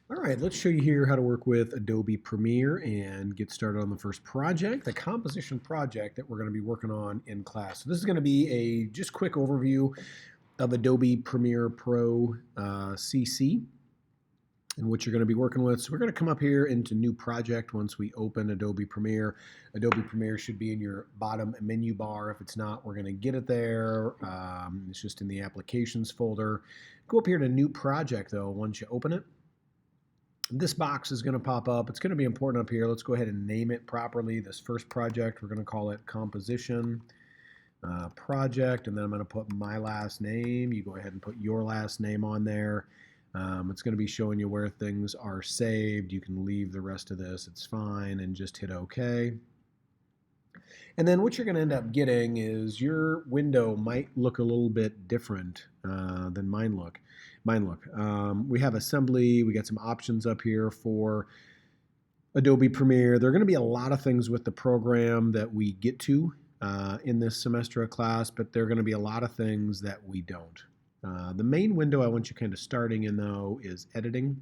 All right, let's show you here how to work with Adobe Premiere and get started on the first project, the composition project that we're going to be working on in class. So this is going to be a just quick overview of Adobe Premiere Pro CC and what you're going to be working with. So we're going to come up here into New Project once we open Adobe Premiere. Adobe Premiere should be in your bottom menu bar. If it's not, we're going to get it there. It's just in the Applications folder. Go up here to New Project, though, once you open it. This box is going to pop up. It's going to be important up here. Let's go ahead and name it properly. This first project, we're going to call it Composition Project, and then I'm going to put my last name. You go ahead and put your last name on there. It's going to be showing you where things are saved. You can leave the rest of this. It's fine, and just hit OK. And then what you're going to end up getting is your window might look a little bit different than mine look. We have assembly. We got some options up here for Adobe Premiere. There are going to be a lot of things with the program that we get to in this semester of class, but there are going to be a lot of things that we don't. The main window I want you kind of starting in, though, is editing.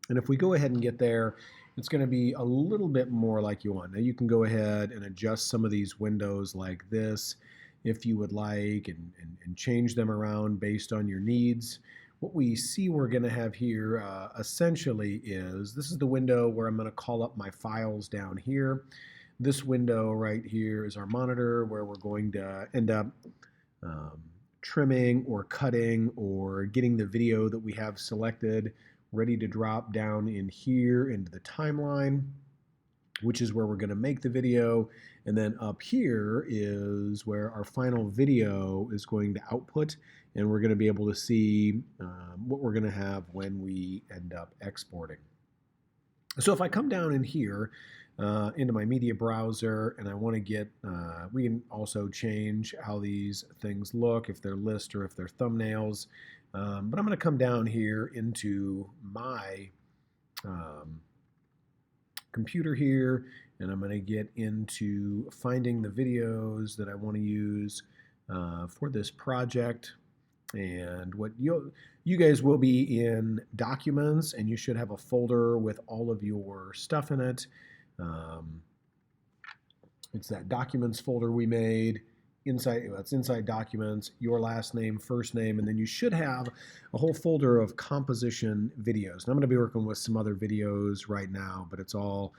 And if we go ahead and get there, it's going to be a little bit more like you want. Now you can go ahead and adjust some of these windows like this if you would like, and change them around based on your needs. What we see we're going to have here essentially is, this is the window where I'm going to call up my files down here. This window right here is our monitor where we're going to end up trimming or cutting or getting the video that we have selected ready to drop down in here into the timeline, which is where we're going to make the video. And then up here is where our final video is going to output, and we're going to be able to see what we're going to have when we end up exporting. So if I come down in here into my media browser and I want to get, we can also change how these things look, if they're lists or if they're thumbnails. But I'm going to come down here into my computer here, and I'm going to get into finding the videos that I want to use for this project. And what you guys will be in Documents, and you should have a folder with all of your stuff in it. It's that Documents folder we made. It's inside Documents, your last name, first name, and then you should have a whole folder of composition videos. And I'm going to be working with some other videos right now, but it's all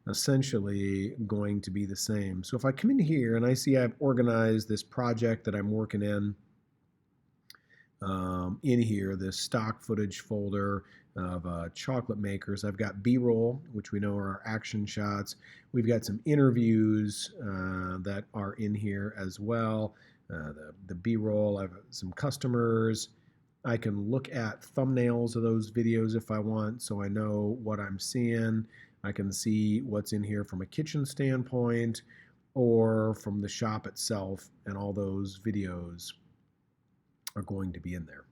essentially going to be the same. So if I come in here and I see I've organized this project that I'm working in here, this stock footage folder of chocolate makers. I've got B-roll, which we know are our action shots. We've got some interviews that are in here as well. The B-roll, I have some customers. I can look at thumbnails of those videos if I want, so I know what I'm seeing. I can see what's in here from a kitchen standpoint or from the shop itself, and all those videos are going to be in there.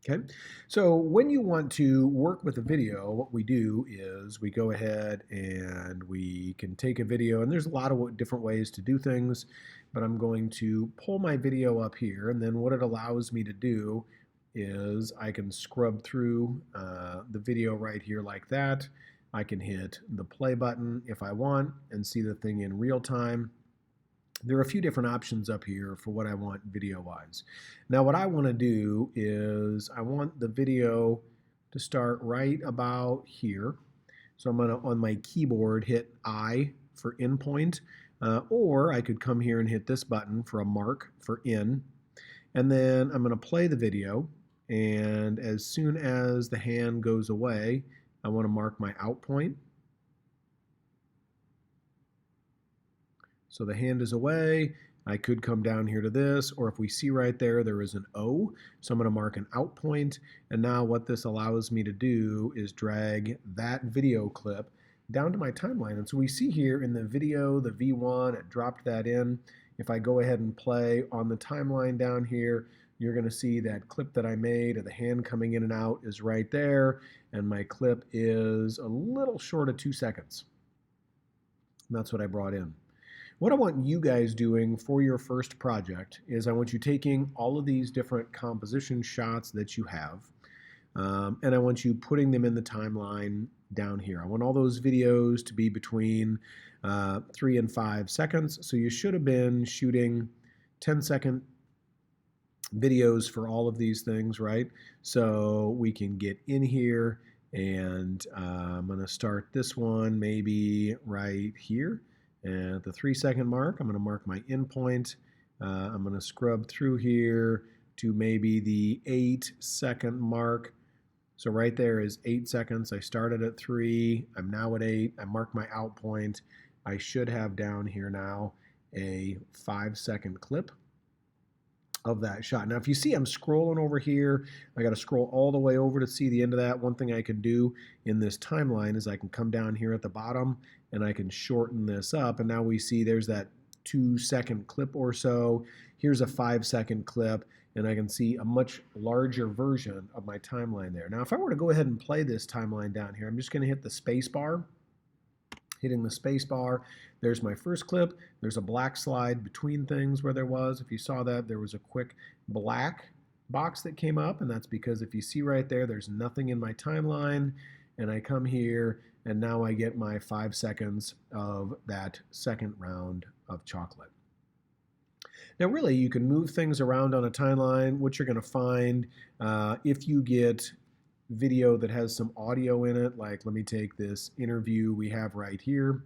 Okay, so when you want to work with a video, what we do is we go ahead and we can take a video, and there's a lot of different ways to do things, but I'm going to pull my video up here, and then what it allows me to do is I can scrub through the video right here like that. I can hit the play button if I want and see the thing in real time. There are a few different options up here for what I want video-wise. Now what I want to do is I want the video to start right about here. So I'm going to, on my keyboard, hit I for in point, or I could come here and hit this button for a mark for in. And then I'm going to play the video, and as soon as the hand goes away, I want to mark my out point. So the hand is away. I could come down here to this, or if we see right there, there is an O. So I'm going to mark an out point. And now what this allows me to do is drag that video clip down to my timeline. And so we see here in the video, the V1, it dropped that in. If I go ahead and play on the timeline down here, you're going to see that clip that I made of the hand coming in and out is right there. And my clip is a little short of 2 seconds. And that's what I brought in. What I want you guys doing for your first project is I want you taking all of these different composition shots that you have. and I want you putting them in the timeline down here. I want all those videos to be between 3 and 5 seconds. So you should have been shooting 10-second videos for all of these things, right? So we can get in here and I'm going to start this one maybe right here. And at the 3-second mark, I'm going to mark my endpoint. I'm going to scrub through here to maybe the 8-second mark. So right there is 8 seconds. I started at 3. I'm now at 8. I mark my out point. I should have down here now a 5-second clip of that shot. Now, if you see I'm scrolling over here, I got to scroll all the way over to see the end of that. One thing I can do in this timeline is I can come down here at the bottom and I can shorten this up. And now we see there's that 2-second clip or so. Here's a 5-second clip, and I can see a much larger version of my timeline there. Now, if I were to go ahead and play this timeline down here, I'm just going to hit the space bar. Hitting the space bar, there's my first clip. There's a black slide between things where there was. If you saw that, there was a quick black box that came up, and that's because if you see right there, there's nothing in my timeline, and I come here, and now I get my 5 seconds of that second round of chocolate. Now, really, you can move things around on a timeline. What you're going to find if you get video that has some audio in it, like let me take this interview we have right here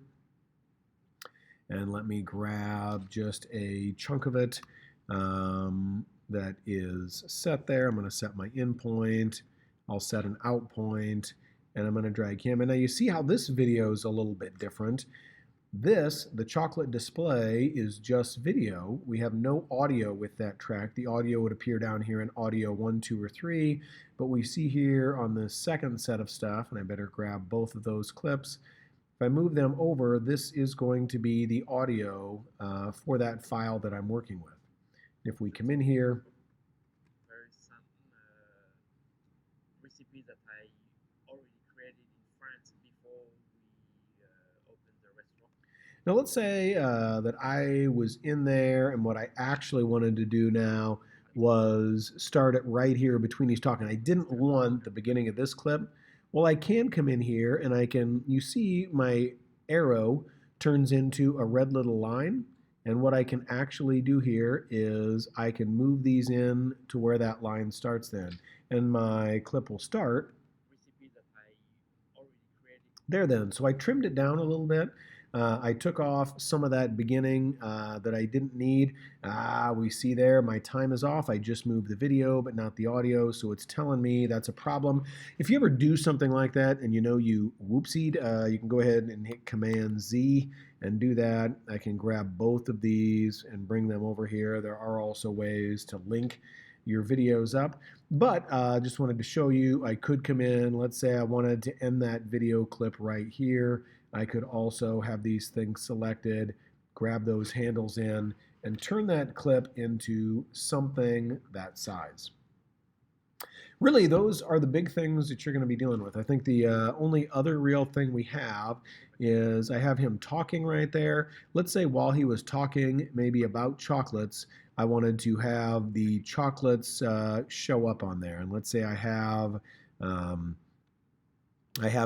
and let me grab just a chunk of it that is set there. I'm going to set my in point. I'll set an out point, and I'm going to drag him. And now you see how this video is a little bit different. This, the chocolate display, is just video. We have no audio with that track. The audio would appear down here in audio 1, 2, or 3, but we see here on the second set of stuff, and I better grab both of those clips. If I move them over, this is going to be the audio for that file that I'm working with. If we come in here, there is some recipe that I already created in France before we opened the restaurant. now let's say that I was in there and what I actually wanted to do now was start it right here between these talking. I didn't want the beginning of this clip. Well, I can come in here and I can, you see my arrow turns into a red little line. And what I can actually do here is I can move these in to where that line starts then. And my clip will start Recipe that I already created. there then. So I trimmed it down a little bit. I took off some of that beginning that I didn't need. We see there my time is off. I just moved the video but not the audio, so it's telling me that's a problem. If you ever do something like that and you know you whoopsied, you can go ahead and hit Command Z and do that. I can grab both of these and bring them over here. There are also ways to link your videos up, but just wanted to show you I could come in. Let's say I wanted to end that video clip right here. I could also have these things selected, grab those handles in, and turn that clip into something that size. Really, those are the big things that you're going to be dealing with. I think the only other real thing we have is I have him talking right there. Let's say while he was talking maybe about chocolates, I wanted to have the chocolates show up on there. And let's say I have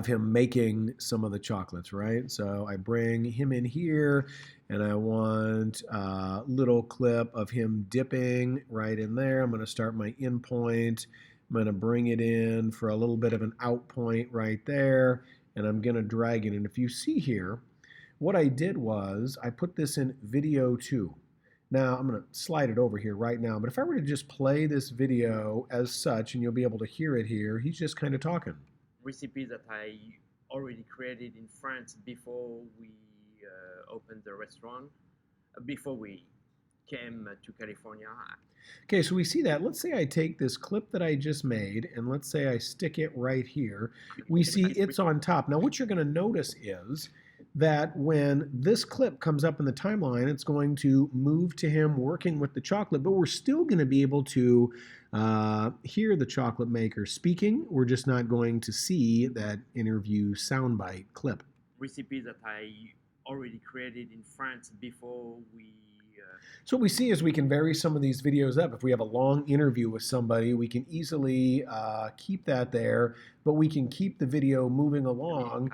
him making some of the chocolates, right? So I bring him in here and I want a little clip of him dipping right in there. I'm going to start my in point. I'm going to bring it in for a little bit of an out point right there, and I'm going to drag it. And if you see here, what I did was I put this in video 2. Now, I'm going to slide it over here right now, but if I were to just play this video as such, and you'll be able to hear it here, he's just kind of talking. Recipe that I already created in France before we opened the restaurant, before we came to California. Okay, so we see that. Let's say I take this clip that I just made and let's say I stick it right here. We see it's on top. Now what you're going to notice is that when this clip comes up in the timeline, it's going to move to him working with the chocolate, but we're still going to be able to hear the chocolate maker speaking. We're just not going to see that interview soundbite clip. Recipe that I already created in France before we So what we see is we can vary some of these videos up. If we have a long interview with somebody, we can easily keep that there, but we can keep the video moving along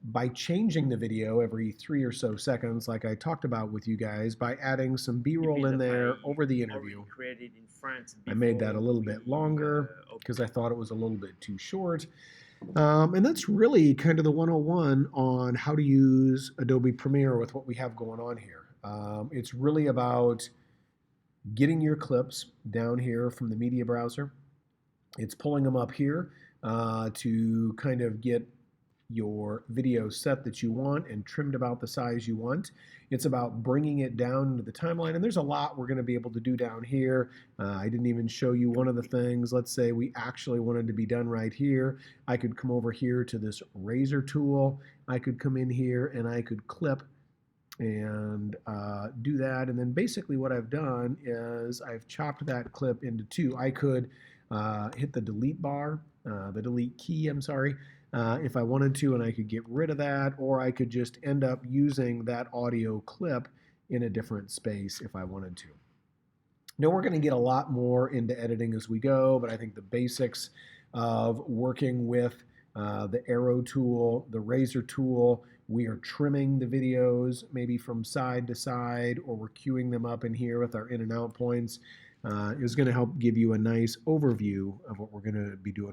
by changing the video every 3 or so seconds, like I talked about with you guys, by adding some B-roll in there over the interview. Created in France I made that a little bit longer because I thought it was a little bit too short. And that's really kind of the 101 on how to use Adobe Premiere with what we have going on here. It's really about getting your clips down here from the media browser. It's pulling them up here to kind of get your video set that you want and trimmed about the size you want. It's about bringing it down into the timeline, and there's a lot we're going to be able to do down here. I didn't even show you one of the things. Let's say we actually wanted to be done right here. I could come over here to this razor tool. I could come in here and I could clip and do that. And then basically what I've done is I've chopped that clip into two. I could hit the delete bar, the delete key, I'm sorry, if I wanted to, and I could get rid of that, or I could just end up using that audio clip in a different space if I wanted to. Now we're going to get a lot more into editing as we go, but I think the basics of working with the arrow tool, the razor tool, we are trimming the videos maybe from side to side, or we're queuing them up in here with our in and out points, is going to help give you a nice overview of what we're going to be doing